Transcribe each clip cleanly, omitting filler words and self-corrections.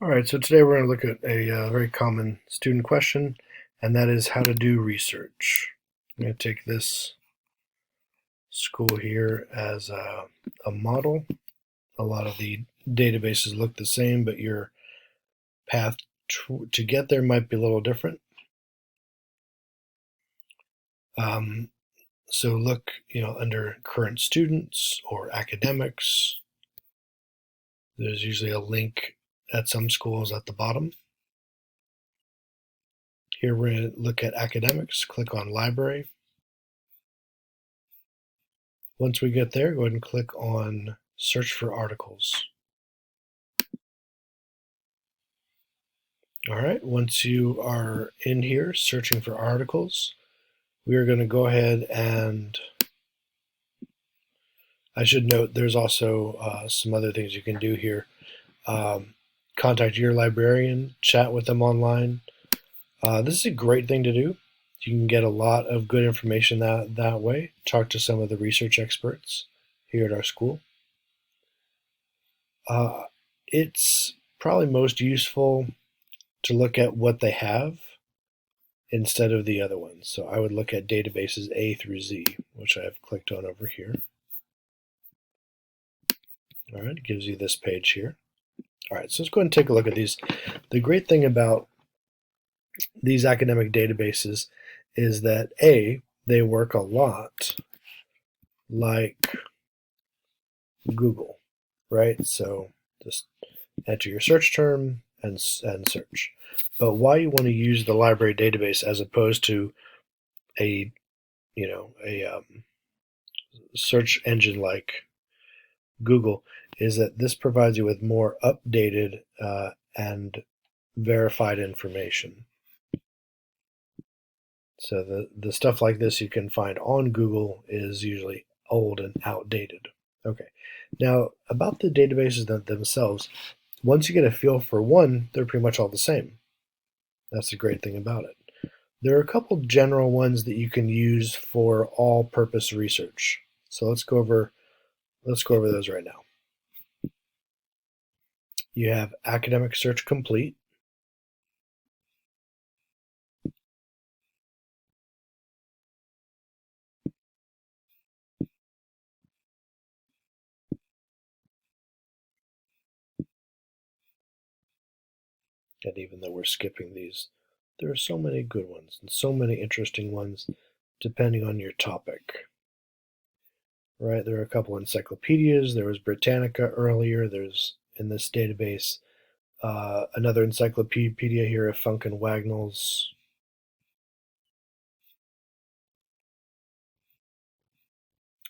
All right, so today we're going to look at a very common student question, and that is how to do research. I'm going to take this school here as a model. A lot of the databases look the same, but your path to get there might be a little different. So look, under current students or academics. There's usually a link at some schools at the bottom. Here we're going to look at academics. Click on library. Once we get there, go ahead and click on search for articles. All right, once you are in here searching for articles, we are going to go ahead and I should note there's also some other things you can do here. Contact your librarian, chat with them online. This is a great thing to do. You can get a lot of good information that way. Talk to some of the research experts here at our school. It's probably most useful to look at what they have instead of the other ones. So I would look at databases A through Z, which I have clicked on over here. All right, it gives you this page here. All right, so let's go ahead and take a look at these. The great thing about these academic databases is that A, they work a lot like Google, right? So just enter your search term and search. But why you want to use the library database as opposed to a search engine like Google is that this provides you with more updated and verified information. So the stuff like this you can find on Google is usually old and outdated. Okay, now about the databases themselves, once you get a feel for one, they're pretty much all the same. That's the great thing about it. There are a couple general ones that you can use for all-purpose research. So let's go over those right now. You have Academic Search Complete. And even though we're skipping these, there are so many good ones and so many interesting ones depending on your topic. Right, there are a couple encyclopedias. There was Britannica earlier. There's in this database another encyclopedia here of Funk and Wagnalls.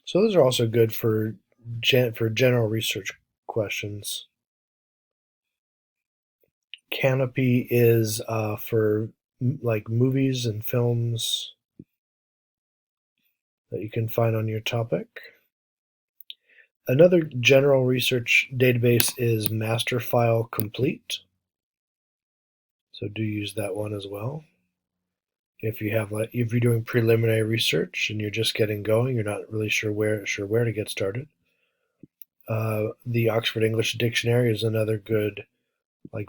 So those are also good for general research questions. Canopy is for like movies and films that you can find on your topic. Another general research database is Masterfile Complete. So do use that one as well. If you're doing preliminary research and you're just getting going, you're not really sure where to get started. The Oxford English Dictionary is another good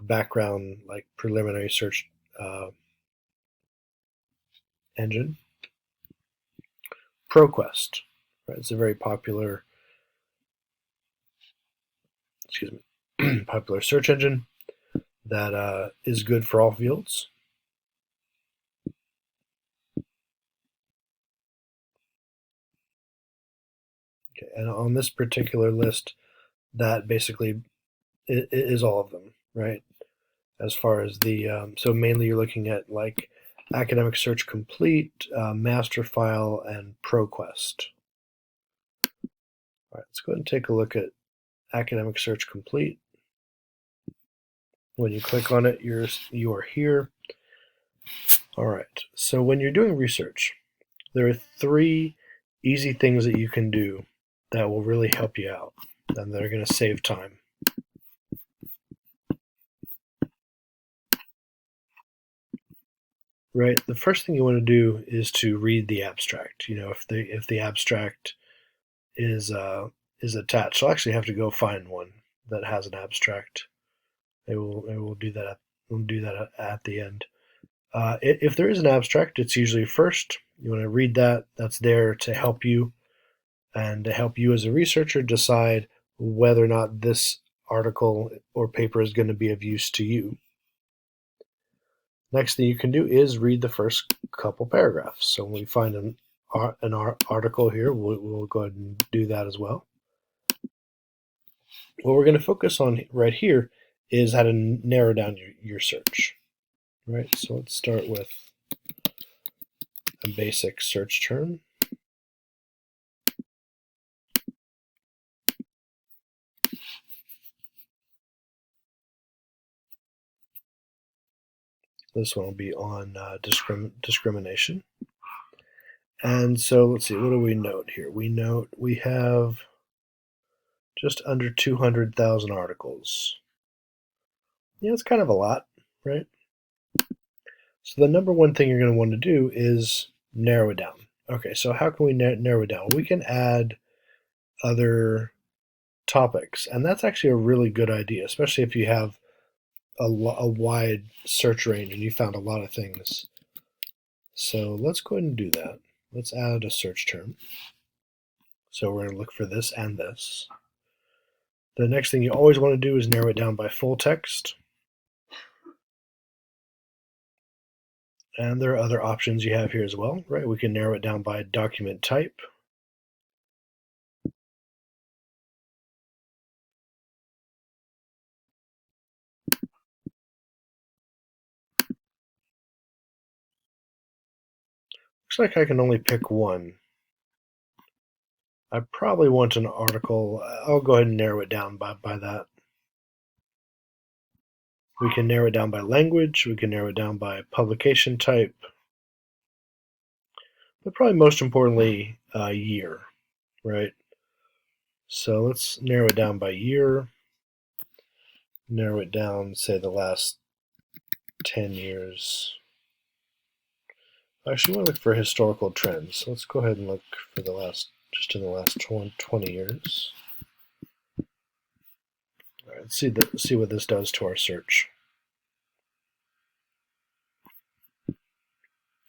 background preliminary search engine. ProQuest, right? It's a very popular popular search engine that is good for all fields. Okay, and on this particular list, that basically is all of them, right? As far as the so mainly you're looking at like Academic Search Complete, Masterfile, and ProQuest. All right, let's go ahead and take a look at Academic Search Complete. When you click on it, you are here. All right, so when you're doing research, there are 3 easy things that you can do that will really help you out and that are going to save time. Right, the first thing you want to do is to read the abstract. If the abstract is attached, I'll actually have to go find one that has an abstract We'll do that. We'll do that at the end. If there is an abstract, it's usually first. You want to read that. That's there to help you and to help you as a researcher decide whether or not this article or paper is going to be of use to you. Next thing you can do is read the first couple paragraphs. So when we find an article here, we'll go ahead and do that as well. What we're going to focus on right here is how to narrow down your search. Right, so let's start with a basic search term. This one will be on discrimination. And so let's see, what do we note here? We note we have just under 200,000 articles. Yeah, it's kind of a lot, right? So the number one thing you're going to want to do is narrow it down. Okay, so how can we narrow it down? We can add other topics, and that's actually a really good idea, especially if you have a wide search range and you found a lot of things. So let's go ahead and do that. Let's add a search term. So we're going to look for this and this. The next thing you always want to do is narrow it down by full text. And there are other options you have here as well, right? We can narrow it down by document type. Looks like I can only pick one. I probably want an article. I'll go ahead and narrow it down by that. We can narrow it down by language. We can narrow it down by publication type. But probably most importantly, year, right? So let's narrow it down by year. Narrow it down, say the last 10 years. Actually, I want to look for historical trends. So let's go ahead and look for the last, just in the last 20 years. All right, let's see what this does to our search.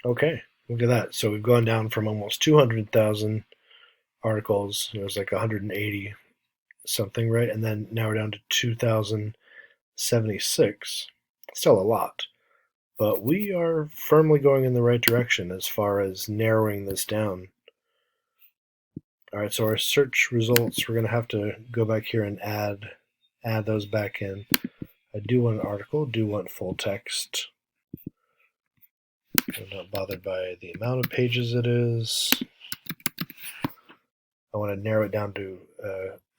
Okay, look at that. So we've gone down from almost 200,000 articles. It was like 180 something, right? And then now we're down to 2,076. Still a lot. But we are firmly going in the right direction as far as narrowing this down. All right, so our search results, we're going to have to go back here and add those back in. I do want an article, do want full text. I'm not bothered by the amount of pages it is. I want to narrow it down to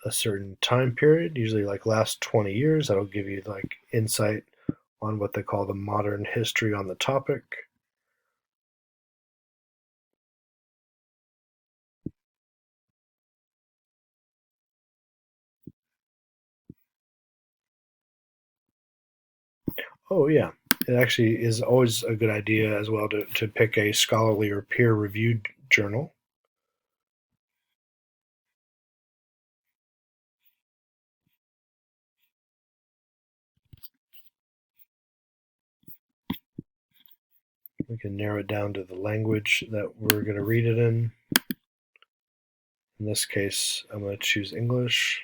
a certain time period, usually like last 20 years. That'll give you like insight on what they call the modern history on the topic. Oh yeah, it actually is always a good idea as well to pick a scholarly or peer-reviewed journal. We can narrow it down to the language that we're going to read it in. In this case, I'm going to choose English.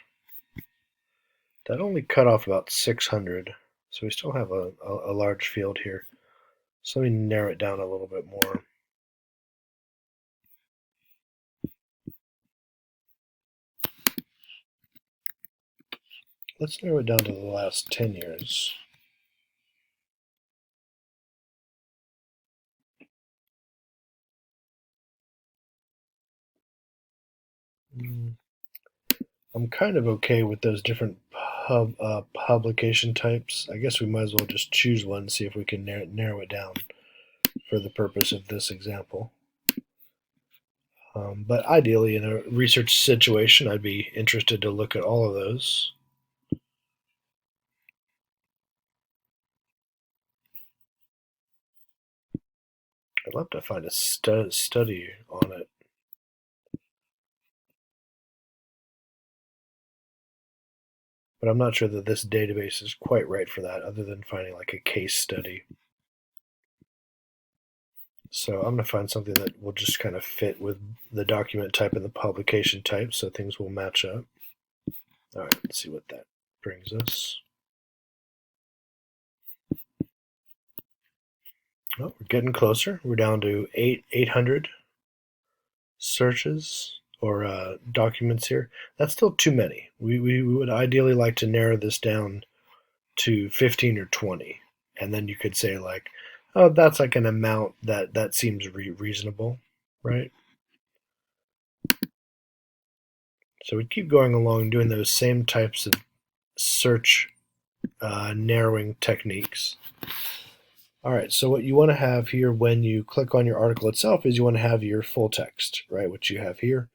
That only cut off about 600, so we still have a large field here. So let me narrow it down a little bit more. Let's narrow it down to the last 10 years. I'm kind of okay with those different publication types. I guess we might as well just choose one and see if we can narrow it down for the purpose of this example. But ideally, in a research situation, I'd be interested to look at all of those. I'd love to find a study on it. but I'm not sure that this database is quite right for that, other than finding like a case study. So I'm going to find something that will just kind of fit with the document type and the publication type, so things will match up. All right, let's see what that brings us. Oh, we're getting closer. We're down to 800 searches or documents here. That's still too many. We would ideally like to narrow this down to 15 or 20, and then you could say like, oh, that's like an amount that seems reasonable, right? So we keep going along doing those same types of search narrowing techniques. All right, so what you want to have here when you click on your article itself is you want to have your full text, right, which you have here.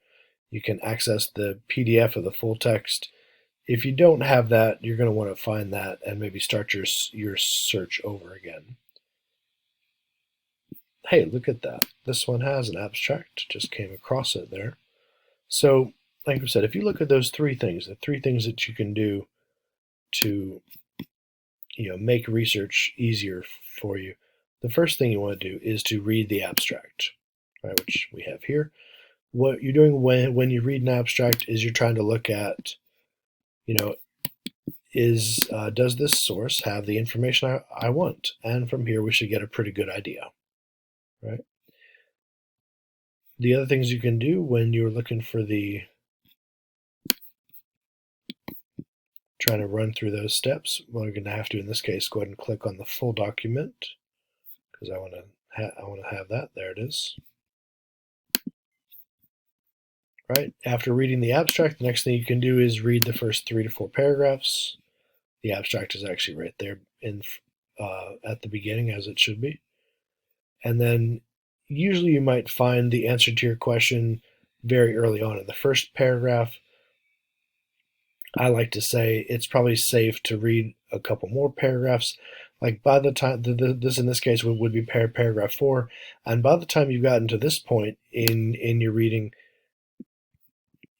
You can access the PDF of the full text. If you don't have that, you're going to want to find that and maybe start your search over again. Hey, look at that. This one has an abstract. Just came across it there. So, like I said, if you look at those three things, the three things that you can do to make research easier for you, the first thing you want to do is to read the abstract, right, which we have here. What you're doing when you read an abstract is you're trying to look at, does this source have the information I want? And from here we should get a pretty good idea, right? The other things you can do when you're looking for trying to run through those steps, well, you're going to have to, in this case, go ahead and click on the full document, because I want to have that. There it is. Right? After reading the abstract, the next thing you can do is read the first 3 to 4 paragraphs. The abstract is actually right there at the beginning, as it should be. And then usually you might find the answer to your question very early on in the first paragraph. I like to say it's probably safe to read a couple more paragraphs. Like by the time this in this case would be paragraph 4, and by the time you've gotten to this point in your reading,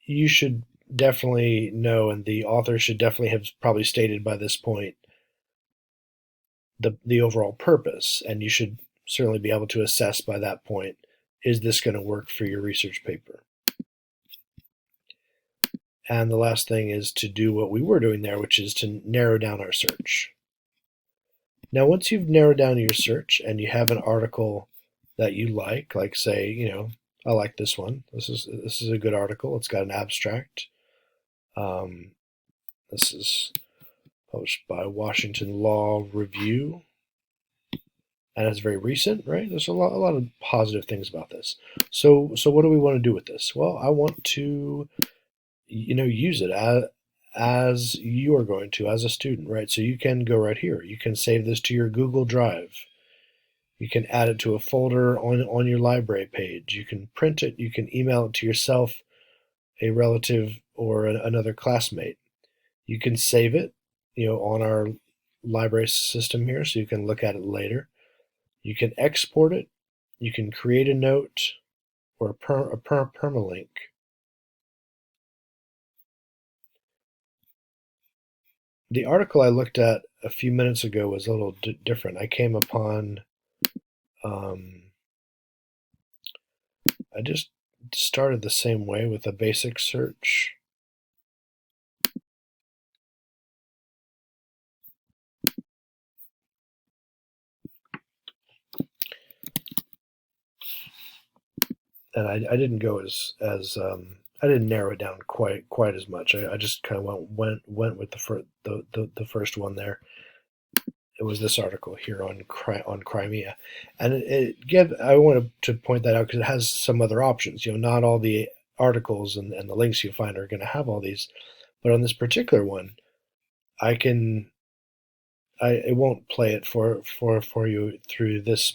you should definitely know, and the author should definitely have probably stated by this point the overall purpose, and you should certainly be able to assess by that point, is this going to work for your research paper? And the last thing is to do what we were doing there, which is to narrow down our search. Now, once you've narrowed down your search and you have an article that you like say, I like this one. This is a good article. It's got an abstract. This is published by Washington Law Review, and it's very recent, right? There's a lot of positive things about this. So what do we want to do with this? Well, I want to use it as you are going to as a student, right? So you can go right here. You can save this to your Google Drive. You can add it to a folder on your library page. You can print it. You can email it to yourself, a relative, or another classmate. You can save it, on our library system here, so you can look at it later. You can export it. You can create a note or a permalink. The article I looked at a few minutes ago was a little different. I came upon, I just started the same way with a basic search. And I didn't go as I didn't narrow it down quite as much. I just kind of went with the first one there. It was this article here on Crimea, and I wanted to point that out because it has some other options. Not all the articles and the links you find are going to have all these, but on this particular one, it won't play it for you through this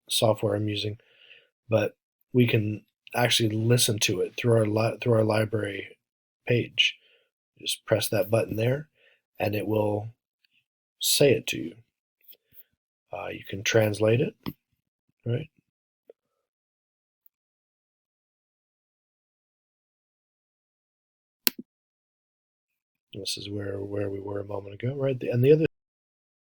software I'm using, but we can actually listen to it through our library page. Just press that button there, and it will say it to you. You can translate it, right? This is where we were a moment ago, right? And the other